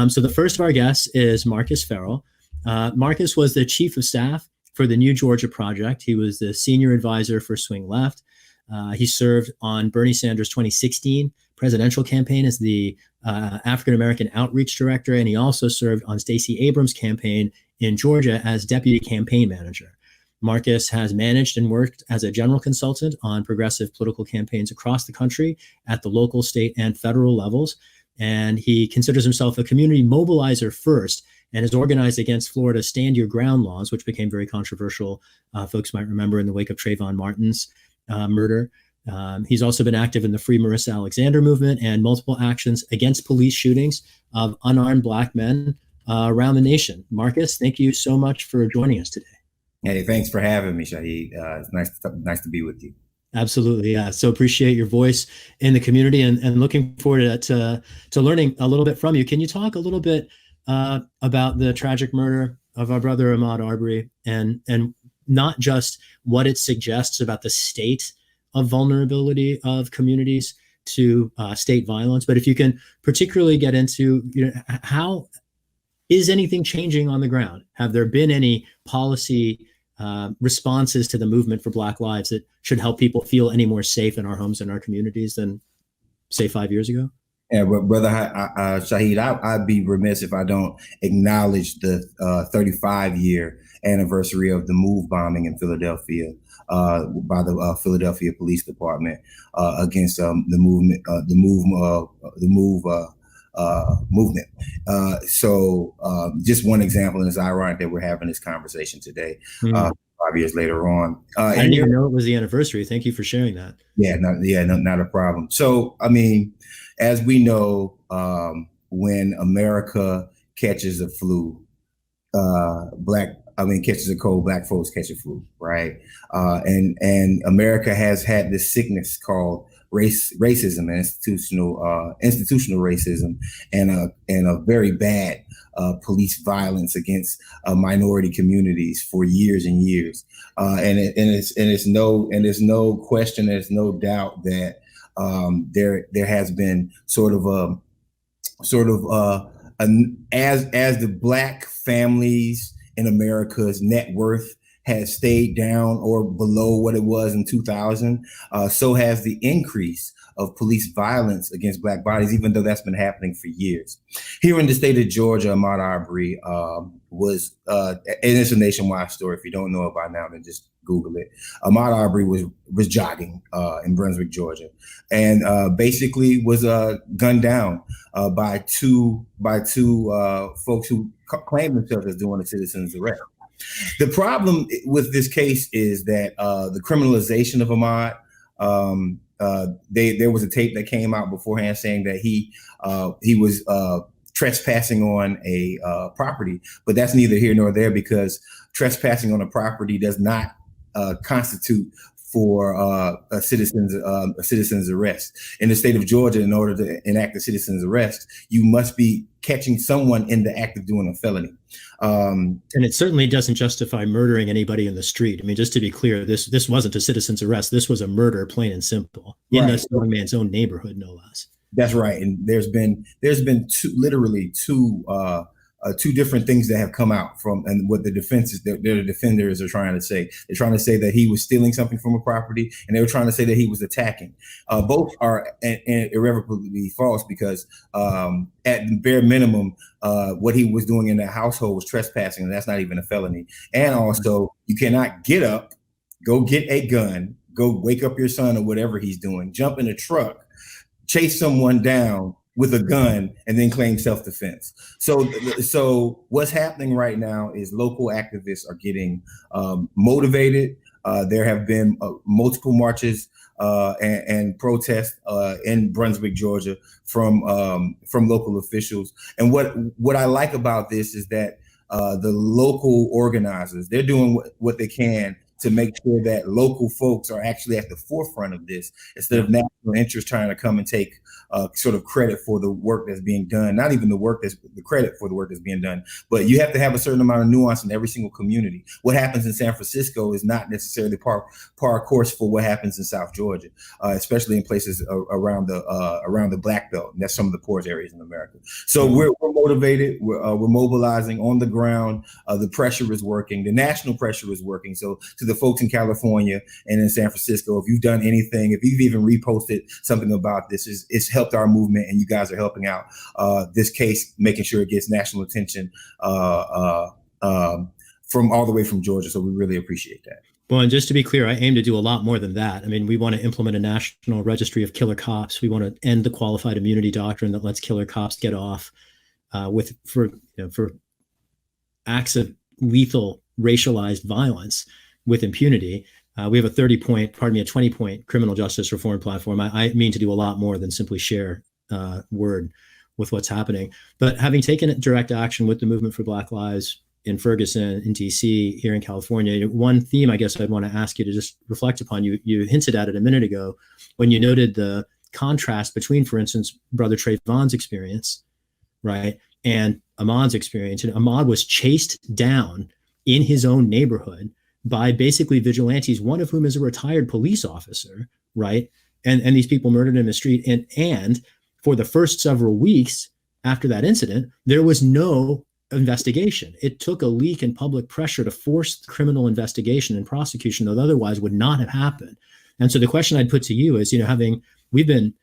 So the first of our guests is Marcus Farrell. Marcus was the chief of staff for the New Georgia Project. He was the senior advisor for Swing Left. He served on Bernie Sanders' 2016 presidential campaign as the African American outreach director, and he also served on Stacey Abrams' campaign in Georgia as deputy campaign manager. Marcus has managed and worked as a general consultant on progressive political campaigns across the country at the local, state, and federal levels. And he considers himself a community mobilizer first and has organized against Florida's Stand Your Ground laws, which became very controversial. Folks might remember in the wake of Trayvon Martin's murder. He's also been active in the Free Marissa Alexander movement and multiple actions against police shootings of unarmed Black men around the nation. Marcus, thank you so much for joining us today. Hey, thanks for having me, Shahid. It's nice to be with you. Absolutely, yeah. So appreciate your voice in the community and looking forward to learning a little bit from you. Can you talk a little bit about the tragic murder of our brother Ahmaud Arbery and not just what it suggests about the state of vulnerability of communities to state violence, but if you can particularly get into, how is anything changing on the ground? Have there been any policy responses to the movement for Black lives that should help people feel any more safe in our homes and our communities than, say, 5 years ago? Yeah, but brother Shahid, I'd be remiss if I don't acknowledge the 35-year anniversary of the MOVE bombing in Philadelphia by the Philadelphia Police Department against the movement, movement. So just one example, and it's ironic that we're having this conversation today, 5 years later on. I didn't even know it was the anniversary. Thank you for sharing that. Yeah, not a problem. So, I mean, as we know, when America catches a flu, catches a cold, Black folks catch a flu, right? And America has had this sickness called racism and institutional racism, and a very bad police violence against minority communities for years and years. There's no question, there's no doubt that there has been as the Black families in America's net worth has stayed down or below what it was in 2000, so has the increase of police violence against Black bodies, even though that's been happening for years. Here in the state of Georgia, Ahmaud Arbery was, and it's a nationwide story. If you don't know it by now, then just Google it. Ahmaud Arbery was jogging in Brunswick, Georgia, and basically was gunned down by two folks who claimed themselves as doing a citizen's arrest. The problem with this case is that the criminalization of Ahmaud, there was a tape that came out beforehand saying that he was trespassing on a property, but that's neither here nor there, because trespassing on a property does not constitute for a citizen's arrest. In the state of Georgia, in order to enact a citizen's arrest, you must be catching someone in the act of doing a felony. And it certainly doesn't justify murdering anybody in the street. I mean, just to be clear, this wasn't a citizen's arrest. This was a murder, plain and simple, in this young man's own neighborhood, no less. That's right. And there's been two different things that have come out from, and what the defenders are trying to say. They're trying to say that he was stealing something from a property, and they were trying to say that he was attacking. Both are irrevocably false, because at the bare minimum, what he was doing in that household was trespassing, and that's not even a felony. And also, you cannot get up, go get a gun, go wake up your son or whatever he's doing, jump in a truck, chase someone down with a gun, and then claim self-defense. So what's happening right now is local activists are getting motivated. There have been multiple marches and protests in Brunswick, Georgia, from local officials. And what I like about this is that the local organizers, they're doing what they can to make sure that local folks are actually at the forefront of this instead of national interest trying to come and take sort of credit for the work that's being done. Not even the credit for the work that's being done, but you have to have a certain amount of nuance in every single community. What happens in San Francisco is not necessarily par course for what happens in South Georgia, especially in places around the Black Belt. And that's some of the poorest areas in America. So we're motivated. We're mobilizing on the ground. The pressure is working. The national pressure is working. So to the folks in California and in San Francisco, if you've done anything, if you've even reposted something about this, it's helped our movement, and you guys are helping out this case, making sure it gets national attention from all the way from Georgia. So we really appreciate that. Well, and just to be clear, I aim to do a lot more than that. I mean, we want to implement a national registry of killer cops. We want to end the qualified immunity doctrine that lets killer cops get off for acts of lethal racialized violence with impunity. We have a 20-point criminal justice reform platform. I mean to do a lot more than simply share word with what's happening. But having taken direct action with the Movement for Black Lives in Ferguson, in DC, here in California, one theme I guess I'd want to ask you to just reflect upon, you hinted at it a minute ago when you noted the contrast between, for instance, Brother Trayvon's experience, right, and Ahmaud's experience. And Ahmaud was chased down in his own neighborhood by basically vigilantes, one of whom is a retired police officer, right? And these people murdered him in the street. And for the first several weeks after that incident, there was no investigation. It took a leak in public pressure to force criminal investigation and prosecution that otherwise would not have happened. And so the question I'd put to you is, we've been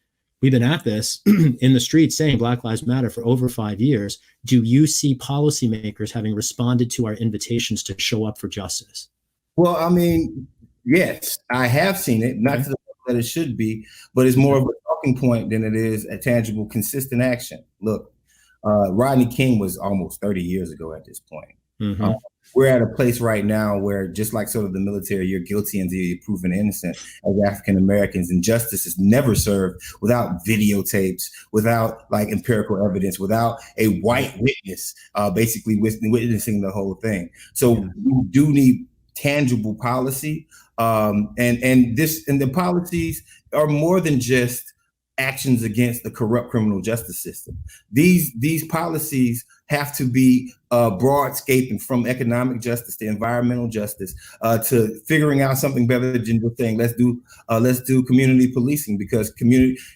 at this in the streets saying Black Lives Matter for over 5 years. Do you see policymakers having responded to our invitations to show up for justice? Well, I mean, yes, I have seen it, not to the level that it should be, but it's more of a talking point than it is a tangible, consistent action. Look, Rodney King was almost 30 years ago at this point. Mm-hmm. We're at a place right now where, just like sort of the military, you're guilty until you're proven innocent as African Americans, and justice is never served without videotapes, without like empirical evidence, without a white witness, basically witnessing the whole thing. So we do need tangible policy, and the policies are more than just actions against the corrupt criminal justice system. These policies have to be broad-scaping, from economic justice to environmental justice to figuring out something better than just saying let's do community policing, because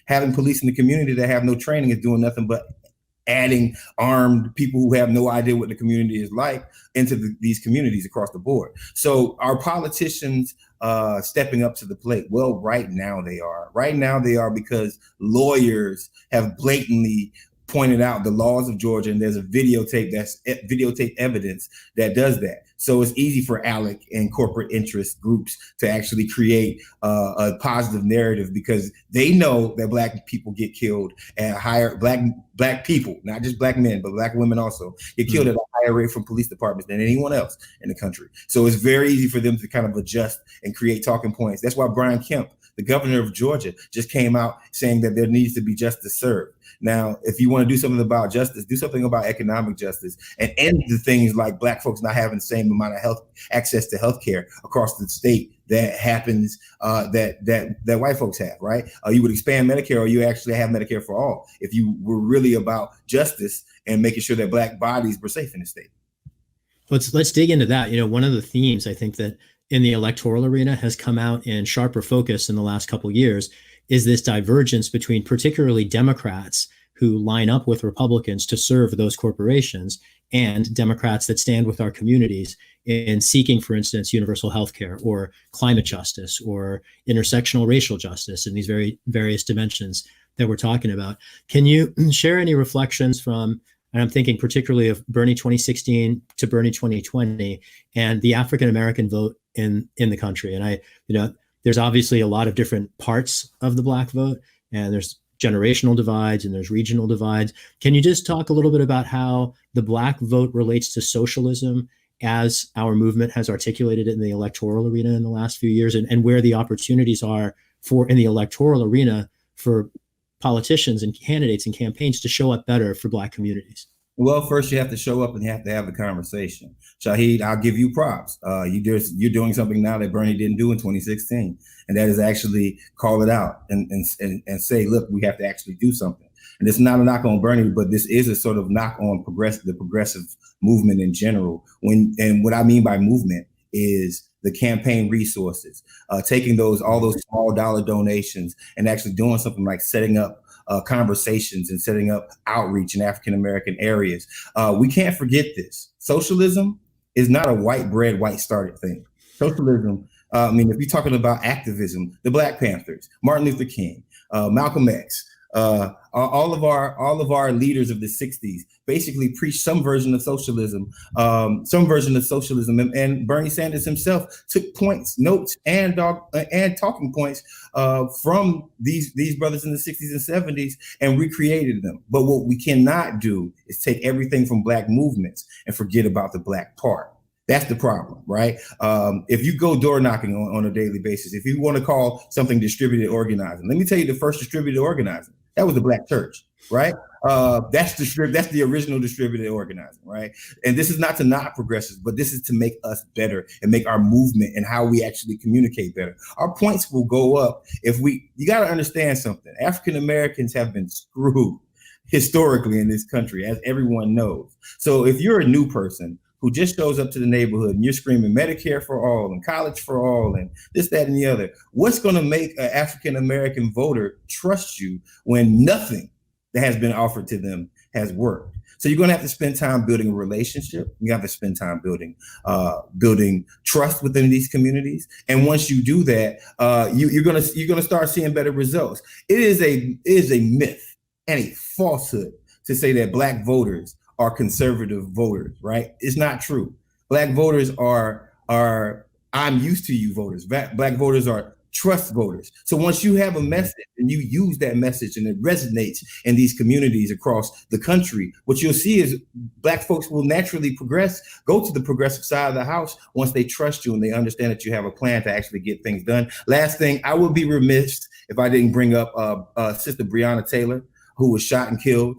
having police in the community that have no training is doing nothing but adding armed people who have no idea what the community is like into these communities across the board. So our politicians stepping up to the plate? Well, right now they are. Right now they are because lawyers have blatantly pointed out the laws of Georgia, and there's a videotape evidence that does that. So it's easy for ALEC and corporate interest groups to actually create a positive narrative, because they know that Black people get killed at higher, black people, not just Black men, but Black women also get killed at a higher rate from police departments than anyone else in the country. So it's very easy for them to kind of adjust and create talking points. That's why Brian Kemp, the governor of Georgia, just came out saying that there needs to be justice served. Now, if you want to do something about justice, do something about economic justice and end the things like Black folks not having the same amount of access to healthcare across the state that happens, that white folks have, right? You would expand Medicare, or you actually have Medicare for all, if you were really about justice and making sure that Black bodies were safe in the state. Let's dig into that. One of the themes I think that in the electoral arena has come out in sharper focus in the last couple of years is this divergence between particularly Democrats who line up with Republicans to serve those corporations and Democrats that stand with our communities in seeking, for instance, universal health care or climate justice or intersectional racial justice in these various dimensions that we're talking about. Can you share any reflections from, and I'm thinking particularly of Bernie 2016 to Bernie 2020 and the African-American vote in the country? And there's obviously a lot of different parts of the Black vote, and there's generational divides and there's regional divides. Can you just talk a little bit about how the Black vote relates to socialism as our movement has articulated it in the electoral arena in the last few years, and where the opportunities are in the electoral arena for politicians and candidates and campaigns to show up better for Black communities? Well, first you have to show up and you have to have the conversation. Shahid, I'll give you props. You're doing something now that Bernie didn't do in 2016, and that is actually call it out and say, look, we have to actually do something. And it's not a knock on Bernie, but this is a sort of knock on the progressive movement in general. And what I mean by movement is the campaign resources, taking all those small dollar donations and actually doing something like setting up conversations and setting up outreach in African-American areas. We can't forget this. Socialism is not a white bread, white started thing. Socialism, if you're talking about activism, the Black Panthers, Martin Luther King, Malcolm X, all of our leaders of the 60s basically preached some version of socialism, and Bernie Sanders himself took notes and talking points from these brothers in the 60s and 70s and recreated them. But what we cannot do is take everything from Black movements and forget about the Black part. That's the problem, right? If you go door knocking on a daily basis, if you want to call something distributed organizing, let me tell you the first distributed organizing. That was the Black church, right? That's the original distributed organizing, right? And this is not to knock progressives, but this is to make us better and make our movement and how we actually communicate better. Our points will go up you got to understand something. African Americans have been screwed historically in this country, as everyone knows. So if you're a new person who just shows up to the neighborhood and you're screaming Medicare for all and college for all and this, that, and the other, what's going to make an African-American voter trust you when nothing that has been offered to them has worked? So you're going to have to spend time building a relationship. You have to spend time building trust within these communities. And once you do that, you're going to start seeing better results. It is a myth and a falsehood to say that Black voters are conservative voters, right? It's not true. Black voters are I'm used to you voters. Black voters are trust voters. So once you have a message and you use that message and it resonates in these communities across the country, what you'll see is Black folks will naturally go to the progressive side of the house once they trust you and they understand that you have a plan to actually get things done. Last thing, I would be remiss if I didn't bring up Sister Breonna Taylor, who was shot and killed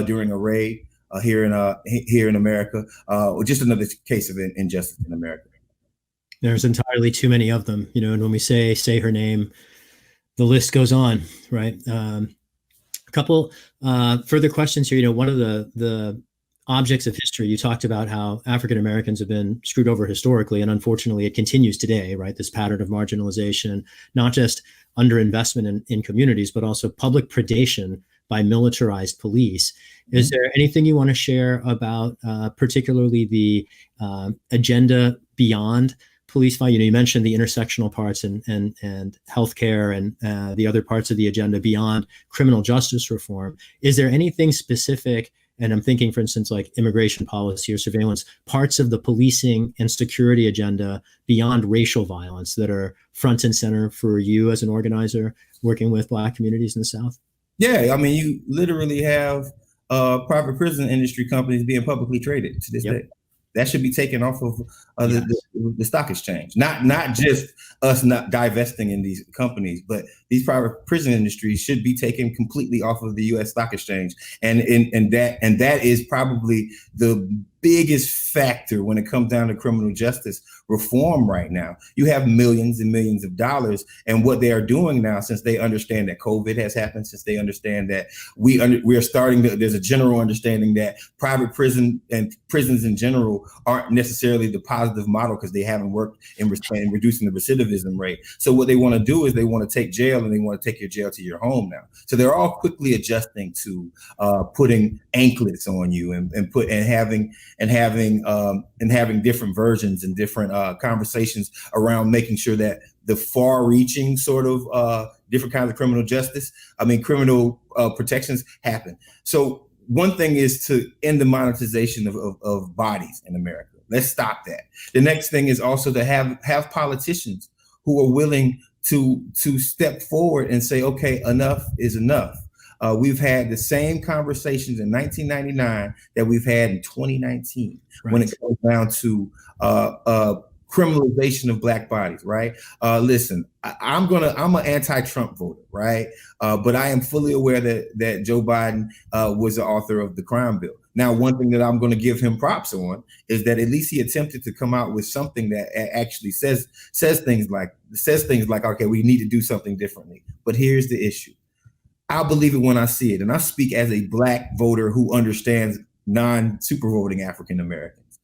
during a raid here in America, or just another case of injustice in America. There's entirely too many of them, and when we say her name, the list goes on, right? A couple further questions here. One of the objects of history, you talked about how African Americans have been screwed over historically, and unfortunately it continues today, right? This pattern of marginalization, not just underinvestment in communities, but also public predation by militarized police. Is there anything you want to share about particularly the agenda beyond police fight? You mentioned the intersectional parts and healthcare and the other parts of the agenda beyond criminal justice reform. Is there anything specific, and I'm thinking, for instance, like immigration policy or surveillance, parts of the policing and security agenda beyond racial violence that are front and center for you as an organizer working with Black communities in the South? Yeah, you literally have private prison industry companies being publicly traded to this day. That should be taken off of the stock exchange. Not just us not divesting in these companies, but these private prison industries should be taken completely off of the U.S. stock exchange. And that is probably the biggest factor when it comes down to criminal justice reform right now. You have millions and millions of dollars, and what they are doing now, since they understand that COVID has happened, since they understand that we are starting to, there's a general understanding that private prison and prisons in general aren't necessarily the positive model because they haven't worked in reducing the recidivism rate. So what they want to do is they want to take jail and they want to take your jail to your home now. So they're all quickly adjusting to putting anklets on you and having different versions and different conversations around making sure that the far-reaching sort of different kinds of criminal justice, criminal protections happen. So one thing is to end the monetization of bodies in America. Let's stop that. The next thing is also to have politicians who are willing to step forward and say, okay, enough is enough. We've had the same conversations in 1999 that we've had in 2019 when it comes down to criminalization of Black bodies, right? Listen, I'm an anti-Trump voter, right? But I am fully aware that Joe Biden was the author of the crime bill. Now, one thing that I'm going to give him props on is that at least he attempted to come out with something that actually says things like, okay, we need to do something differently. But here's the issue. I'll believe it when I see it. And I speak as a Black voter who understands non-super voting African Americans,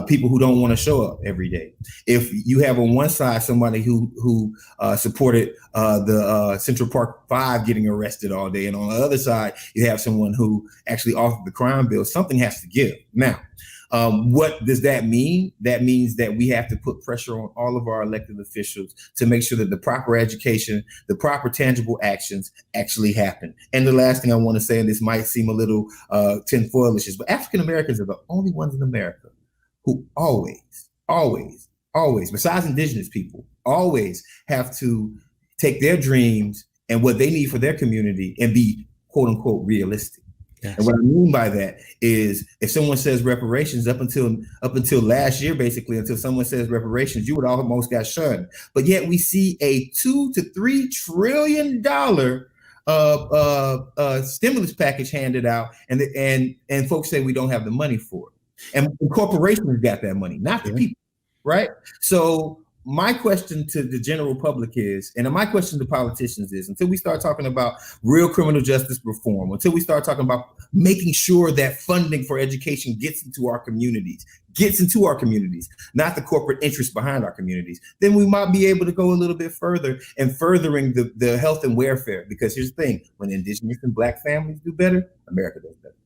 people who don't want to show up every day. If you have on one side somebody who supported the Central Park Five getting arrested all day, and on the other side you have someone who actually authored the crime bill, something has to give. Now, what does that mean? That means that we have to put pressure on all of our elected officials to make sure that the proper education, the proper tangible actions actually happen. And the last thing I want to say, and this might seem a little tinfoilish, but African Americans are the only ones in America who always, besides Indigenous people, always have to take their dreams and what they need for their community and be quote unquote realistic. Yes. And what I mean by that is, if someone says reparations, up until last year, basically, until someone says reparations, you would almost got shunned. But yet we see a $2 to $3 trillion stimulus package handed out, and folks say we don't have the money for it. And corporations got that money, not the people, right? So my question to the general public is, and my question to politicians is, until we start talking about real criminal justice reform, until we start talking about making sure that funding for education gets into our communities, not the corporate interests behind our communities, then we might be able to go a little bit further in furthering the health and welfare. Because here's the thing, when Indigenous and Black families do better, America does better.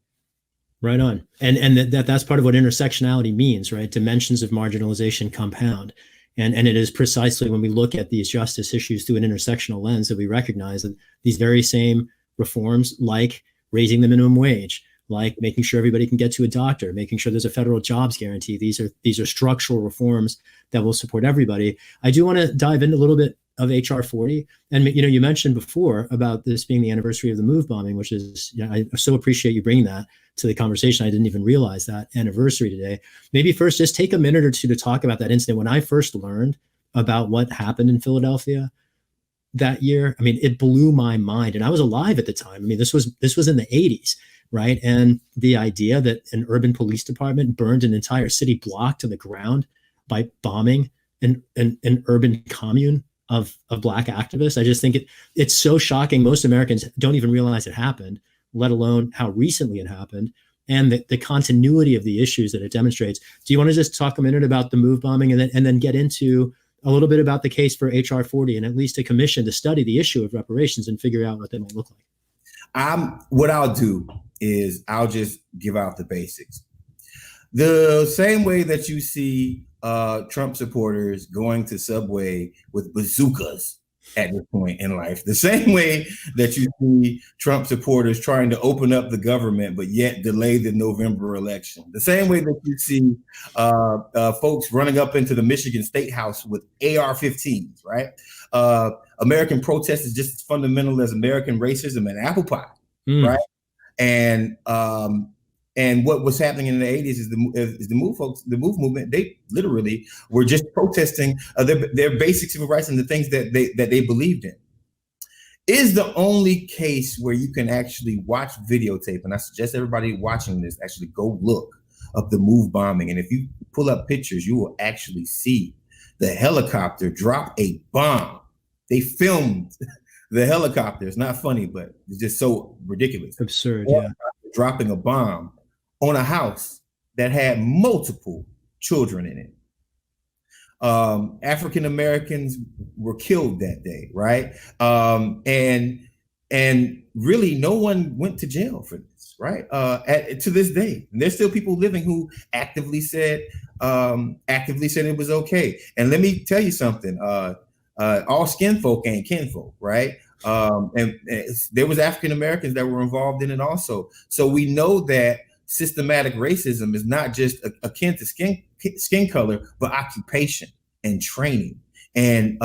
Right on. And that's part of what intersectionality means, right? Dimensions of marginalization compound. And it is precisely when we look at these justice issues through an intersectional lens that we recognize that these very same reforms, like raising the minimum wage, like making sure everybody can get to a doctor, making sure there's a federal jobs guarantee, these are structural reforms that will support everybody. I do want to dive into a little bit of HR 40. And you mentioned before about this being the anniversary of the MOVE bombing, which is, I so appreciate you bringing that to the conversation. I didn't even realize that anniversary today. Maybe first, just take a minute or two to talk about that incident. When I first learned about what happened in Philadelphia that year, I mean, it blew my mind. And I was alive at the time. I mean, this was in the 80s, right? And the idea that an urban police department burned an entire city block to the ground by bombing an urban commune of Black activists, I just think it's so shocking. Most Americans don't even realize it happened, let alone how recently it happened, and the continuity of the issues that it demonstrates. Do you want to just talk a minute about the MOVE bombing and then get into a little bit about the case for HR 40 and at least a commission to study the issue of reparations and figure out what that might look like? What I'll do is I'll just give out the basics. The same way that you see Trump supporters going to Subway with bazookas at this point in life, the same way that you see Trump supporters trying to open up the government but yet delay the November election, the same way that you see folks running up into the Michigan State House with AR-15s, right? American protest is just as fundamental as American racism and apple pie, right? And what was happening in the 80s is the MOVE folks, the MOVE movement, they literally were just protesting their basic civil rights and the things that they believed in. Is the only case where you can actually watch videotape, and I suggest everybody watching this actually go look up the MOVE bombing. And if you pull up pictures, you will actually see the helicopter drop a bomb. They filmed the helicopter. It's not funny, but it's just so ridiculous. Absurd, yeah. Dropping a bomb on a house that had multiple children in it. African Americans were killed that day, right? And really, no one went to jail for this, right? To this day, and there's still people living who actively said it was okay. And let me tell you something: all skin folk ain't kinfolk, right? And there was African Americans that were involved in it also. So we know that systematic racism is not just akin to skin color, but occupation and training and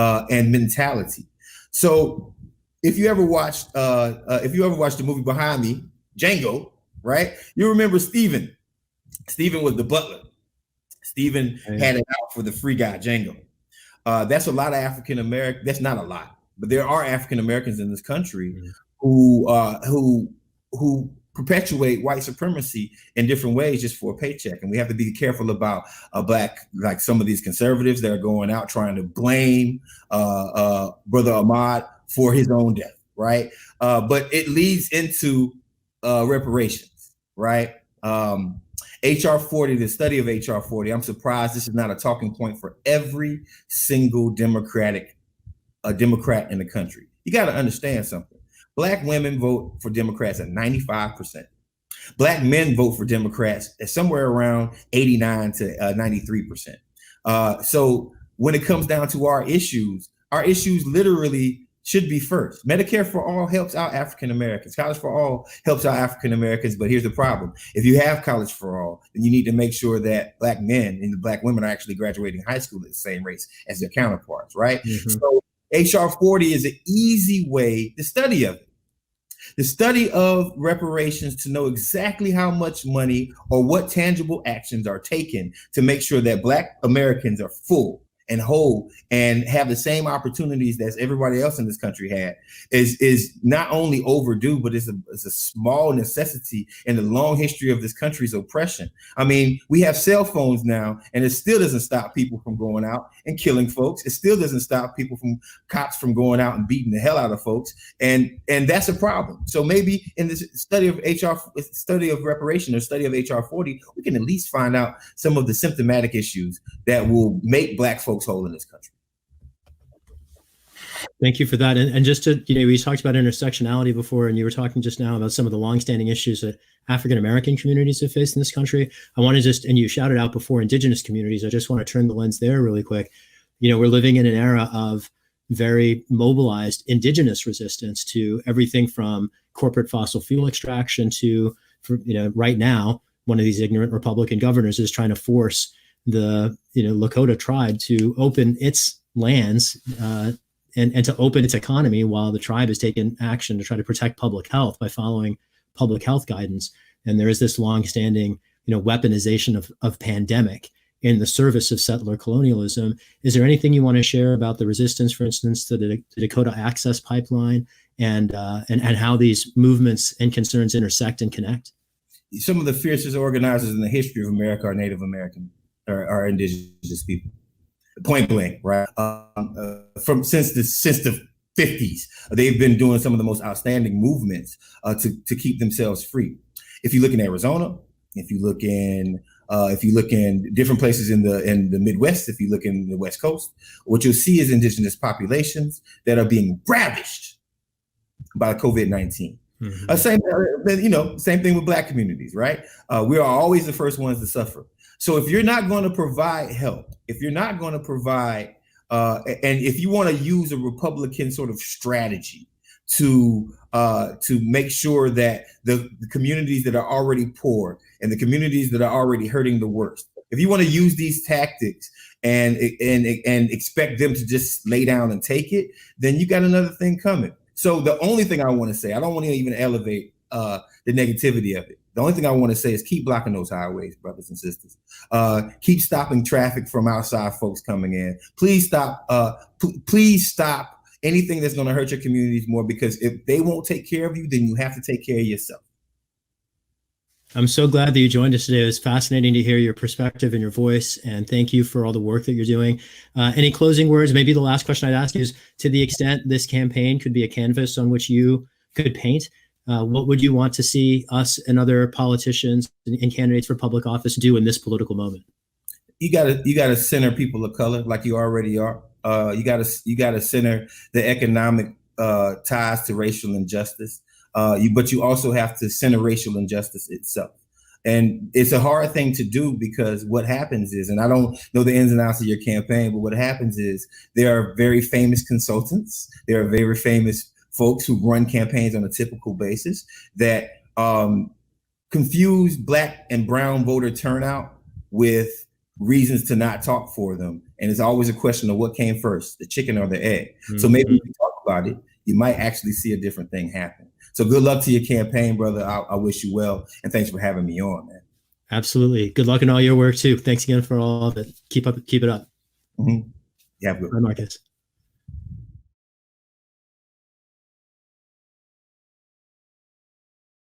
mentality. So if you ever watched the movie behind me, Django, right? You remember Steven. Steven was the butler. Steven had it out for the free guy, Django. That's a lot of African American. That's not a lot, but there are African Americans in this country who perpetuate white supremacy in different ways just for a paycheck. And we have to be careful about like some of these conservatives that are going out trying to blame Brother Ahmaud for his own death, right? But it leads into reparations, right? HR 40, the study of HR 40, I'm surprised this is not a talking point for every single Democrat in the country. You got to understand something. Black women vote for Democrats at 95%. Black men vote for Democrats at somewhere around 89 to 93%. So when it comes down to our issues literally should be first. Medicare for all helps out African Americans. College for all helps out African Americans. But here's the problem. If you have college for all, then you need to make sure that Black men and Black women are actually graduating high school at the same rates as their counterparts, right? Mm-hmm. So HR 40 is an easy way to study of it. The study of reparations to know exactly how much money or what tangible actions are taken to make sure that Black Americans are full and whole and have the same opportunities that everybody else in this country had is not only overdue, but it's a small necessity in the long history of this country's oppression. I mean, we have cell phones now, and it still doesn't stop people from going out and killing folks. It still doesn't stop cops from going out and beating the hell out of folks. And that's a problem. So maybe in this study of reparation or study of HR 40, we can at least find out some of the symptomatic issues that will make Black folks whole in this country. Thank you for that. And just to, we talked about intersectionality before, and you were talking just now about some of the longstanding issues that African-American communities have faced in this country. I want to and you shouted out before Indigenous communities. I just want to turn the lens there really quick. We're living in an era of very mobilized Indigenous resistance to everything from corporate fossil fuel extraction to, right now, one of these ignorant Republican governors is trying to force the Lakota tribe to open its lands and to open its economy while the tribe has taken action to try to protect public health by following public health guidance. And there is this longstanding weaponization of pandemic in the service of settler colonialism. Is there anything you want to share about the resistance, for instance, to the Dakota Access Pipeline and how these movements and concerns intersect and connect? Some of the fiercest organizers in the history of America are Native American. Are Indigenous people, point blank, right? Since the 50s, they've been doing some of the most outstanding movements to keep themselves free. If you look in Arizona, if you look in different places in the Midwest, if you look in the West Coast, what you'll see is Indigenous populations that are being ravished by COVID-19. Mm-hmm. Same thing with Black communities, right? We are always the first ones to suffer. So if you're not going to provide help, if you're not going to provide, and if you want to use a Republican sort of strategy to make sure that the communities that are already poor and the communities that are already hurting the worst, if you want to use these tactics and expect them to just lay down and take it, then you got another thing coming. So the only thing I want to say, I don't want to even elevate the negativity of it. The only thing I want to say is keep blocking those highways, brothers and sisters. Keep stopping traffic from outside folks coming in. Please stop. Please stop anything that's going to hurt your communities more, because if they won't take care of you, then you have to take care of yourself. I'm so glad that you joined us today. It was fascinating to hear your perspective and your voice, and thank you for all the work that you're doing. Any closing words? Maybe the last question I'd ask is, to the extent this campaign could be a canvas on which you could paint, what would you want to see us and other politicians and candidates for public office do in this political moment? You gotta center people of color like you already are. You gotta center the economic ties to racial injustice. But you also have to center racial injustice itself. And it's a hard thing to do, because what happens is, and I don't know the ins and outs of your campaign, but what happens is there are very famous consultants. There are very famous folks who run campaigns on a typical basis that confuse Black and brown voter turnout with reasons to not talk for them. And it's always a question of what came first, the chicken or the egg. Mm-hmm. So maybe if you talk about it, you might actually see a different thing happen. So good luck to your campaign, brother. I wish you well. And thanks for having me on, man. Absolutely. Good luck in all your work too. Thanks again for all of it. Keep it up. Mm-hmm. Yeah, good. Bye, Marcus.